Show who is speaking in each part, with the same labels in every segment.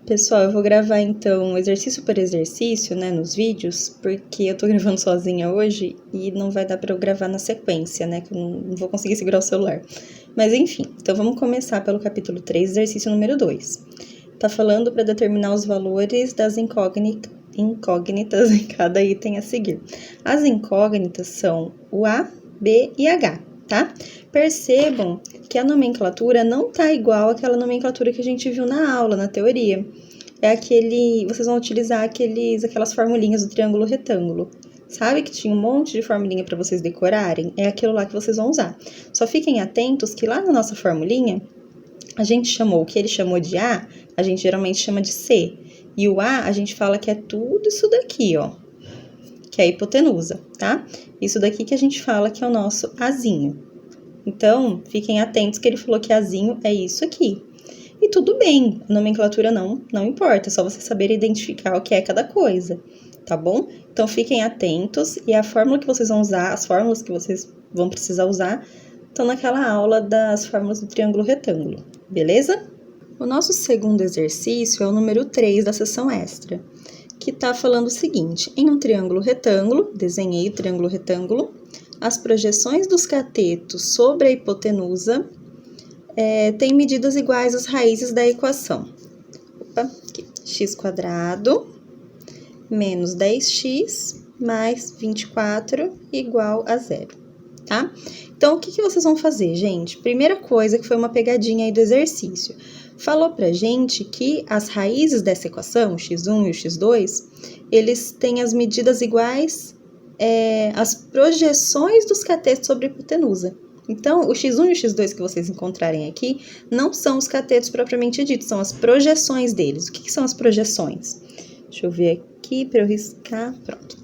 Speaker 1: Pessoal, eu vou gravar então exercício por exercício, né, nos vídeos, porque eu tô gravando sozinha hoje e não vai dar pra eu gravar na sequência, né, que eu não vou conseguir segurar o celular. Mas enfim, então vamos começar pelo capítulo 3, exercício número 2. Tá falando para determinar os valores das incógnitas em cada item a seguir. As incógnitas são o A, B e H, tá? Percebam que a nomenclatura não tá igual àquela nomenclatura que a gente viu na aula, na teoria. Vocês vão utilizar aquelas formulinhas do triângulo retângulo. Sabe que tinha um monte de formulinha para vocês decorarem? É aquilo lá que vocês vão usar. Só fiquem atentos que lá na nossa formulinha, a gente chamou o que ele chamou de A, a gente geralmente chama de C. E o A, a gente fala que é tudo isso daqui, ó. Que é a hipotenusa, tá? Isso daqui que a gente fala que é o nosso Azinho. Então, fiquem atentos que ele falou que Azinho é isso aqui. E tudo bem, a nomenclatura não importa, é só você saber identificar o que é cada coisa, tá bom? Então, fiquem atentos e a fórmula que vocês vão usar, as fórmulas que vocês vão precisar usar, estão naquela aula das fórmulas do triângulo retângulo, beleza? O nosso segundo exercício é o número 3 da sessão extra, que tá falando o seguinte: em um triângulo retângulo, desenhei o triângulo retângulo, as projeções dos catetos sobre a hipotenusa têm medidas iguais às raízes da equação. Aqui. X² menos 10x mais 24 igual a 0, tá? Então, o que vocês vão fazer, gente? Primeira coisa, que foi uma pegadinha aí do exercício. Falou pra gente que as raízes dessa equação, x1 e o x2, eles têm as medidas iguais às projeções dos catetos sobre a hipotenusa. Então, o x1 e o x2 que vocês encontrarem aqui não são os catetos propriamente ditos, são as projeções deles. O que são as projeções? Deixa eu ver aqui para eu riscar. Pronto.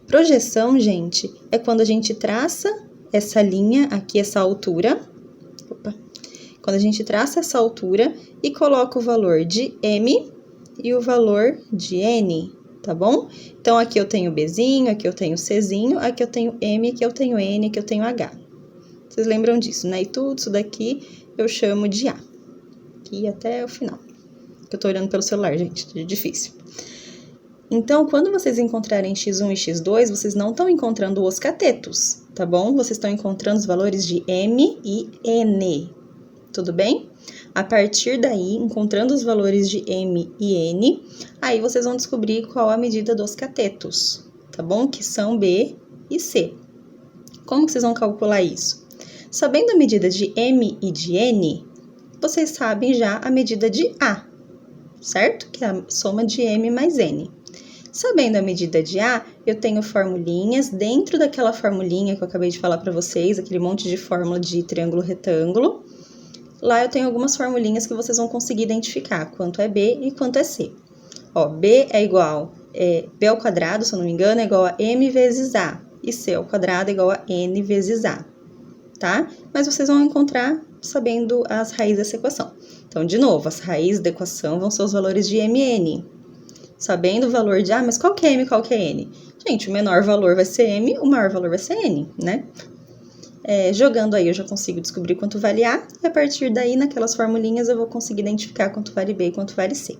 Speaker 1: Projeção, gente, é quando a gente traça essa linha aqui, essa altura. Quando a gente traça essa altura e coloca o valor de M e o valor de N, tá bom? Então, aqui eu tenho Bzinho, aqui eu tenho Czinho, aqui eu tenho M, aqui eu tenho N, aqui eu tenho H. Vocês lembram disso, né? E tudo isso daqui eu chamo de A. Aqui até o final. Eu tô olhando pelo celular, gente, é difícil. Então, quando vocês encontrarem x1 e x2, vocês não estão encontrando os catetos, tá bom? Vocês estão encontrando os valores de M e N, tudo bem? A partir daí, encontrando os valores de M e N, aí vocês vão descobrir qual a medida dos catetos, tá bom? Que são B e C. Como que vocês vão calcular isso? Sabendo a medida de M e de N, vocês sabem já a medida de A, certo? Que é a soma de M mais N. Sabendo a medida de A, eu tenho formulinhas. Dentro daquela formulinha que eu acabei de falar para vocês, aquele monte de fórmula de triângulo retângulo, lá eu tenho algumas formulinhas que vocês vão conseguir identificar quanto é B e quanto é C. Ó, B é igual, B ao quadrado, se eu não me engano, é igual a M vezes A, e C ao quadrado é igual a N vezes A. Tá? Mas vocês vão encontrar sabendo as raízes dessa equação. Então, de novo, as raízes da equação vão ser os valores de M e N. Sabendo o valor de mas qual que é M e qual que é N? Gente, o menor valor vai ser M, o maior valor vai ser N, né? Jogando aí, eu já consigo descobrir quanto vale A, e a partir daí, naquelas formulinhas, eu vou conseguir identificar quanto vale B e quanto vale C.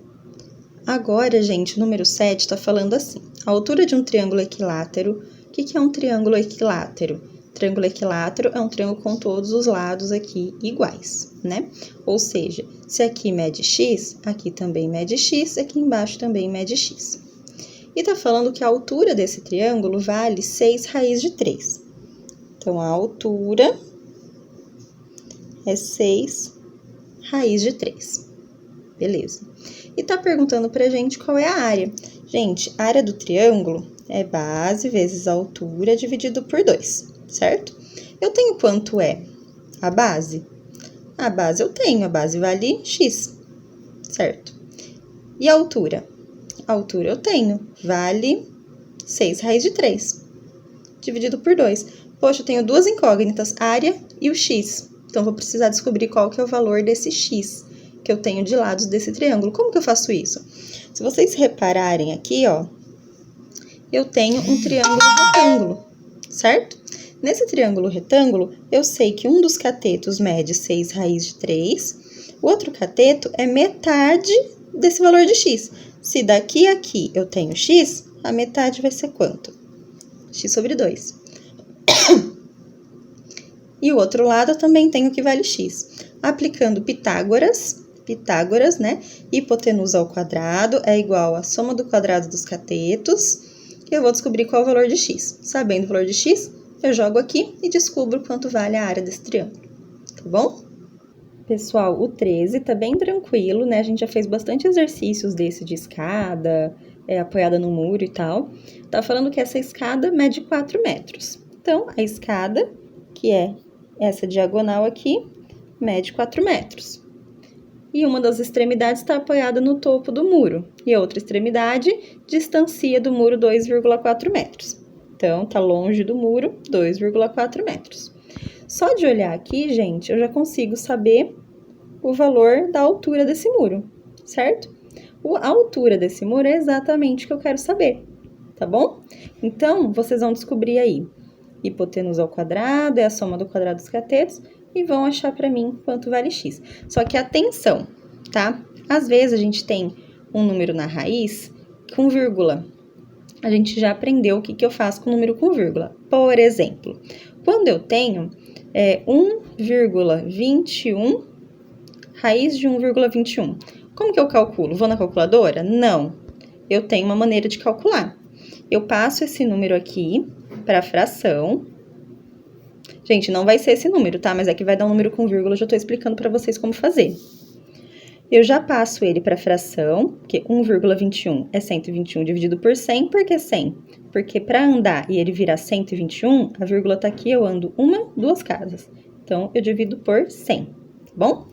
Speaker 1: Agora, gente, o número 7 está falando assim: a altura de um triângulo equilátero. O que é um triângulo equilátero? Triângulo equilátero é um triângulo com todos os lados aqui iguais, né? Ou seja, se aqui mede x, aqui também mede x, aqui embaixo também mede x. E tá falando que a altura desse triângulo vale 6 raiz de 3. Então, a altura é 6 raiz de 3. Beleza. E tá perguntando pra gente qual é a área. Gente, a área do triângulo é base vezes a altura dividido por 2. Certo? Eu tenho quanto é a base? A base eu tenho, a base vale x, certo? E a altura? A altura eu tenho, vale 6 raiz de 3, dividido por 2. Poxa, eu tenho duas incógnitas, a área e o x. Então, vou precisar descobrir qual que é o valor desse x que eu tenho de lados desse triângulo. Como que eu faço isso? Se vocês repararem aqui, ó, eu tenho um triângulo retângulo, certo? Nesse triângulo retângulo, eu sei que um dos catetos mede 6 raiz de 3, o outro cateto é metade desse valor de x. Se daqui a aqui eu tenho x, a metade vai ser quanto? X sobre 2. E o outro lado eu também tenho que vale x. Aplicando Pitágoras, né? Hipotenusa ao quadrado é igual à soma do quadrado dos catetos. E eu vou descobrir qual é o valor de x. Sabendo o valor de x, eu jogo aqui e descubro quanto vale a área desse triângulo. Tá bom? Pessoal, o 13 tá bem tranquilo, né? A gente já fez bastante exercícios desse de escada, apoiada no muro e tal. Tá falando que essa escada mede 4 metros. Então, a escada, que é essa diagonal aqui, mede 4 metros. E uma das extremidades está apoiada no topo do muro. E a outra extremidade distancia do muro 2,4 metros. Então, tá longe do muro 2,4 metros. Só de olhar aqui, gente, eu já consigo saber o valor da altura desse muro, certo? A altura desse muro é exatamente o que eu quero saber, tá bom? Então, vocês vão descobrir aí. Hipotenusa ao quadrado é a soma do quadrado dos catetos e vão achar para mim quanto vale x. Só que atenção, tá? Às vezes a gente tem um número na raiz com vírgula. A gente já aprendeu o que eu faço com o número com vírgula. Por exemplo, quando eu tenho 1,21, raiz de 1,21. Como que eu calculo? Vou na calculadora? Não. Eu tenho uma maneira de calcular. Eu passo esse número aqui para a fração. Gente, não vai ser esse número, tá? Mas aqui vai dar um número com vírgula, eu já estou explicando para vocês como fazer. Eu já passo ele para a fração, porque 1,21 é 121 dividido por 100. Por que 100? Porque para andar e ele virar 121, a vírgula tá aqui, eu ando 2 casas. Então, eu divido por 100, tá bom?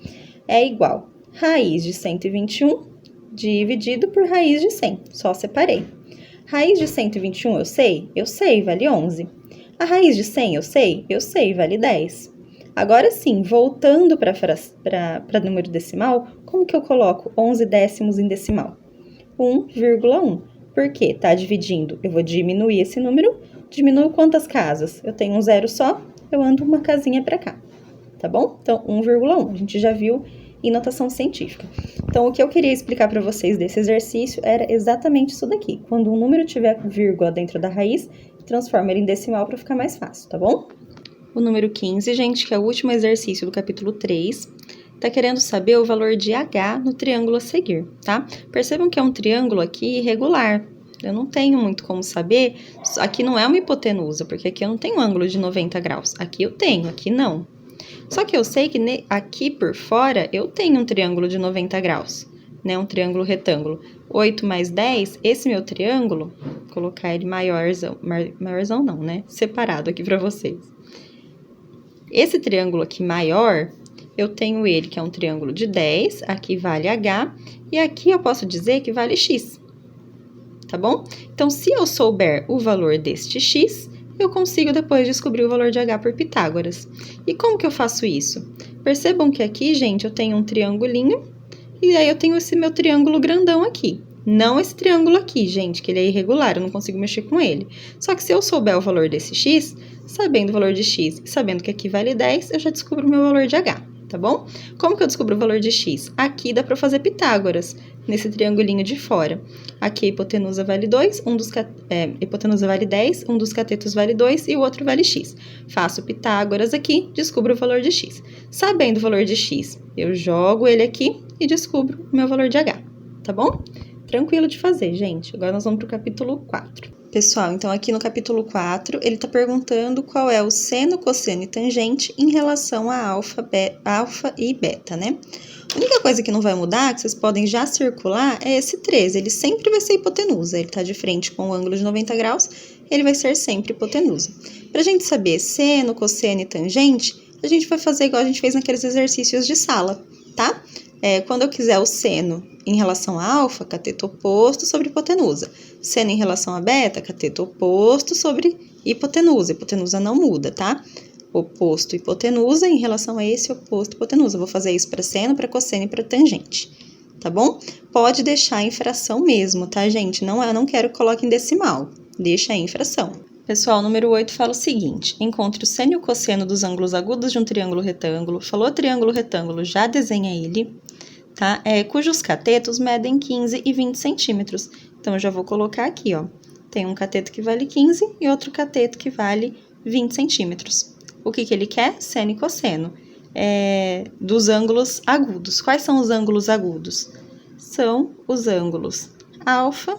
Speaker 1: É igual raiz de 121 dividido por raiz de 100, só separei. Raiz de 121 eu sei? Eu sei, vale 11. A raiz de 100 eu sei? Eu sei, vale 10. Agora sim, voltando para número decimal, como que eu coloco 11 décimos em decimal? 1,1. Por quê? Tá dividindo. Eu vou diminuir esse número. Diminuo quantas casas? Eu tenho um zero só, eu ando uma casinha para cá. Tá bom? Então, 1,1. A gente já viu em notação científica. Então, o que eu queria explicar para vocês desse exercício era exatamente isso daqui. Quando um número tiver vírgula dentro da raiz, transforma ele em decimal para ficar mais fácil, tá bom? O número 15, gente, que é o último exercício do capítulo 3, tá querendo saber o valor de H no triângulo a seguir, tá? Percebam que é um triângulo aqui irregular. Eu não tenho muito como saber. Aqui não é uma hipotenusa, porque aqui eu não tenho ângulo de 90 graus. Aqui eu tenho, aqui não. Só que eu sei que aqui por fora eu tenho um triângulo de 90 graus, né? Um triângulo retângulo. 8 mais 10, esse meu triângulo, vou colocar ele maiorzão não, né? Separado aqui para vocês. Esse triângulo aqui maior, eu tenho ele que é um triângulo de 10, aqui vale H, e aqui eu posso dizer que vale X, tá bom? Então, se eu souber o valor deste X, eu consigo depois descobrir o valor de H por Pitágoras. E como que eu faço isso? Percebam que aqui, gente, eu tenho um triangulinho, e aí eu tenho esse meu triângulo grandão aqui. Não esse triângulo aqui, gente, que ele é irregular, eu não consigo mexer com ele. Só que se eu souber o valor desse X, sabendo o valor de X e sabendo que aqui vale 10, eu já descubro o meu valor de H, tá bom? Como que eu descubro o valor de X? Aqui dá para fazer Pitágoras, nesse triangulinho de fora. Aqui a hipotenusa vale 2, hipotenusa vale 10, um dos catetos vale 2 e o outro vale X. Faço Pitágoras aqui, descubro o valor de X. Sabendo o valor de X, eu jogo ele aqui e descubro o meu valor de H, tá bom? Tranquilo de fazer, gente. Agora nós vamos para o capítulo 4. Pessoal, então aqui no capítulo 4, ele está perguntando qual é o seno, cosseno e tangente em relação a alfa e beta, né? A única coisa que não vai mudar, que vocês podem já circular, é esse 13. Ele sempre vai ser hipotenusa. Ele está de frente com o ângulo de 90 graus, ele vai ser sempre hipotenusa. Para a gente saber seno, cosseno e tangente, a gente vai fazer igual a gente fez naqueles exercícios de sala, tá? Quando eu quiser o seno em relação a alfa, cateto oposto sobre hipotenusa. Seno em relação a beta, cateto oposto sobre hipotenusa. Hipotenusa não muda, tá? Oposto hipotenusa em relação a esse oposto hipotenusa. Eu vou fazer isso para seno, para cosseno e para tangente, tá bom? Pode deixar em fração mesmo, tá, gente? Eu não quero que coloque em decimal. Deixa aí em fração. Pessoal, o número 8 fala o seguinte: encontre o seno e o cosseno dos ângulos agudos de um triângulo retângulo. Falou triângulo retângulo, já desenha ele. tá? Cujos catetos medem 15 e 20 centímetros. Então, eu já vou colocar aqui, ó. Tem um cateto que vale 15 e outro cateto que vale 20 centímetros. O que ele quer? Seno e cosseno. Dos ângulos agudos. Quais são os ângulos agudos? São os ângulos alfa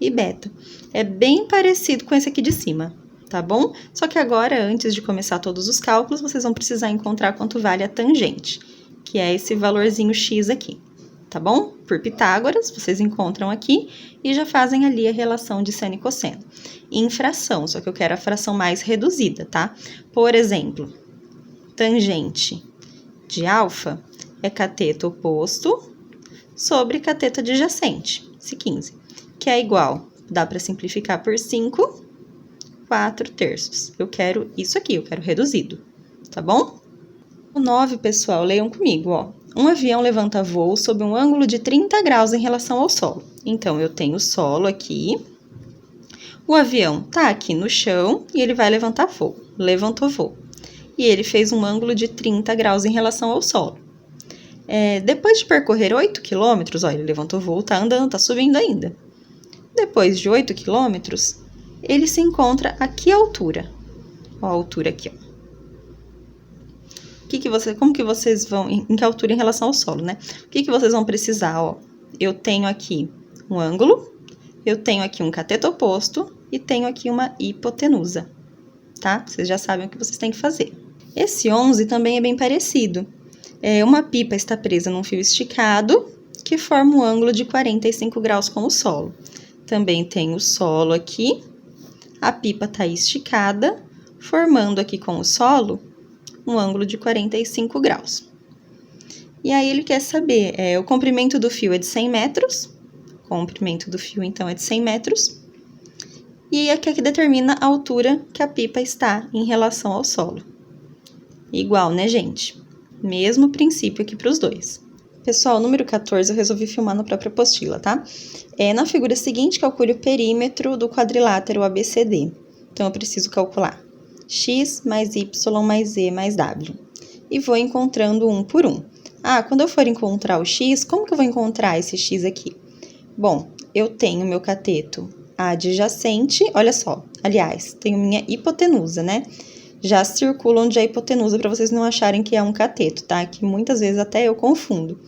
Speaker 1: e beta. É bem parecido com esse aqui de cima, tá bom? Só que agora, antes de começar todos os cálculos, vocês vão precisar encontrar quanto vale a tangente, que é esse valorzinho x aqui, tá bom? Por Pitágoras, vocês encontram aqui e já fazem ali a relação de seno e cosseno. Em fração, só que eu quero a fração mais reduzida, tá? Por exemplo, tangente de alfa é cateto oposto sobre cateto adjacente, esse 15, que é igual, dá para simplificar por 5, 4/3. Eu quero isso aqui, eu quero reduzido, tá bom? O 9, pessoal, leiam comigo, ó. Um avião levanta voo sob um ângulo de 30 graus em relação ao solo. Então, eu tenho o solo aqui, o avião tá aqui no chão e ele vai levantar voo, levantou voo. E ele fez um ângulo de 30 graus em relação ao solo. Depois de percorrer 8 quilômetros, ó, ele levantou voo, tá andando, tá subindo ainda. Depois de 8 quilômetros, ele se encontra a que altura? Ó, a altura aqui, ó. Como que vocês vão, em que altura em relação ao solo, né? O que vocês vão precisar, ó? Eu tenho aqui um ângulo, eu tenho aqui um cateto oposto e tenho aqui uma hipotenusa, tá? Vocês já sabem o que vocês têm que fazer. Esse 11 também é bem parecido. Uma pipa está presa num fio esticado que forma um ângulo de 45 graus com o solo. Também tem o solo aqui, a pipa está esticada, formando aqui com o solo um ângulo de 45 graus. E aí ele quer saber, o comprimento do fio é de 100 metros, o comprimento do fio então é de 100 metros, e aqui é que determina a altura que a pipa está em relação ao solo. Igual, né, gente? Mesmo princípio aqui para os dois. Pessoal, número 14 eu resolvi filmar na própria apostila, tá? Na figura seguinte, calcule o perímetro do quadrilátero ABCD. Então, eu preciso calcular x mais y mais z mais w. E vou encontrando um por um. Quando eu for encontrar o x, como que eu vou encontrar esse x aqui? Bom, eu tenho meu cateto adjacente, olha só, aliás, tenho minha hipotenusa, né? Já circula onde é a hipotenusa para vocês não acharem que é um cateto, tá? Que muitas vezes até eu confundo.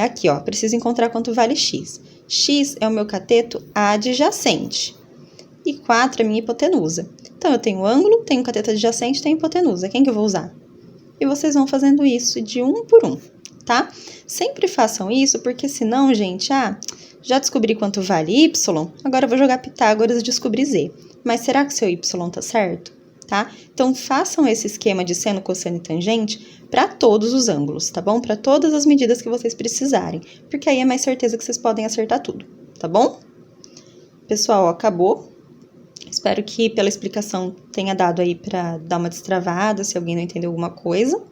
Speaker 1: Aqui, ó, preciso encontrar quanto vale x. X é o meu cateto adjacente e 4 é a minha hipotenusa. Então, eu tenho o ângulo, tenho o cateto adjacente, tenho a hipotenusa. Quem que eu vou usar? E vocês vão fazendo isso de um por um, tá? Sempre façam isso, porque senão, gente, já descobri quanto vale y, agora eu vou jogar Pitágoras e descobrir z. Mas será que seu y tá certo? Tá? Então, façam esse esquema de seno, cosseno e tangente para todos os ângulos, tá bom? Para todas as medidas que vocês precisarem, porque aí é mais certeza que vocês podem acertar tudo, tá bom? Pessoal, ó, acabou. Espero que pela explicação tenha dado aí para dar uma destravada, se alguém não entendeu alguma coisa.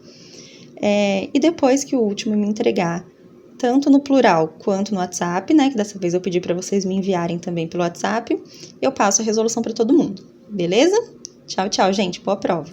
Speaker 1: E depois que o último me entregar, tanto no plural quanto no WhatsApp, né? Que dessa vez eu pedi para vocês me enviarem também pelo WhatsApp, eu passo a resolução para todo mundo, beleza? Tchau, tchau, gente. Boa prova!